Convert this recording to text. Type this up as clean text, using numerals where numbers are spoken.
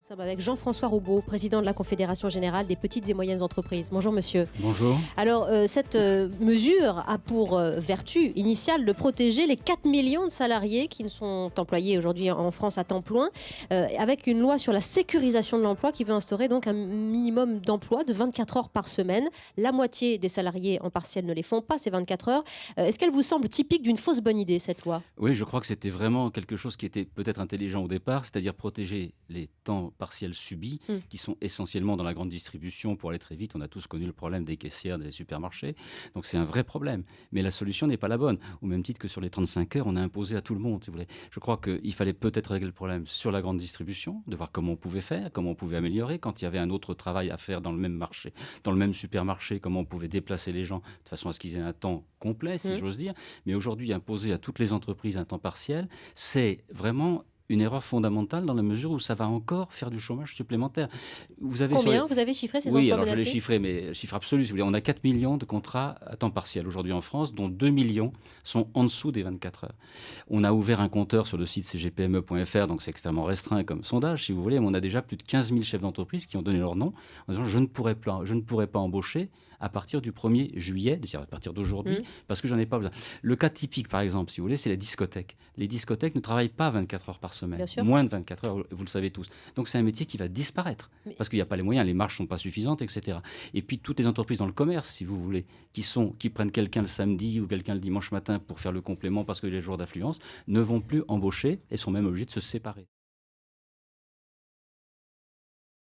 Nous sommes avec Jean-François Roubaud, président de la Confédération Générale des Petites et Moyennes Entreprises. Bonjour monsieur. Bonjour. Alors cette mesure a pour vertu initiale de protéger les 4 millions de salariés qui ne sont employés aujourd'hui en France à temps plein, avec une loi sur la sécurisation de l'emploi qui veut instaurer donc un minimum d'emploi de 24 heures par semaine. La moitié des salariés en partiel ne les font pas, ces 24 heures. Est-ce qu'elle vous semble typique d'une fausse bonne idée, cette loi ? Oui, je crois que c'était vraiment quelque chose qui était peut-être intelligent au départ, c'est-à-dire protéger les temps partiels subis, qui sont essentiellement dans la grande distribution. Pour aller très vite, on a tous connu le problème des caissières des supermarchés. Donc c'est un vrai problème. Mais la solution n'est pas la bonne. Au même titre que sur les 35 heures, on a imposé à tout le monde, si vous voulez. Je crois qu'il fallait peut-être régler le problème sur la grande distribution, de voir comment on pouvait faire, comment on pouvait améliorer. Quand il y avait un autre travail à faire dans le même marché, dans le même supermarché, comment on pouvait déplacer les gens de façon à ce qu'ils aient un temps complet, si j'ose dire. Mais aujourd'hui, imposer à toutes les entreprises un temps partiel, c'est vraiment une erreur fondamentale dans la mesure où ça va encore faire du chômage supplémentaire. Vous avez chiffré ces emplois Oui, alors menacés ? je l'ai chiffré, mais chiffre absolu, si vous voulez. On a 4 millions de contrats à temps partiel aujourd'hui en France, dont 2 millions sont en dessous des 24 heures. On a ouvert un compteur sur le site cgpme.fr, donc c'est extrêmement restreint comme sondage, si vous voulez, mais on a déjà plus de 15 000 chefs d'entreprise qui ont donné leur nom en disant « je ne pourrai pas embaucher à partir du 1er juillet, c'est-à-dire à partir d'aujourd'hui, parce que j'en ai pas besoin ». Le cas typique, par exemple, si vous voulez, c'est les discothèques. Les discothèques ne travaillent pas 24 heures par semaine, moins de 24 heures, vous le savez tous. Donc c'est un métier qui va disparaître, parce qu'il n'y a pas les moyens, les marges ne sont pas suffisantes, etc. Et puis toutes les entreprises dans le commerce, si vous voulez, qui prennent quelqu'un le samedi ou quelqu'un le dimanche matin pour faire le complément parce que les jours d'affluence, ne vont plus embaucher et sont même obligés de se séparer.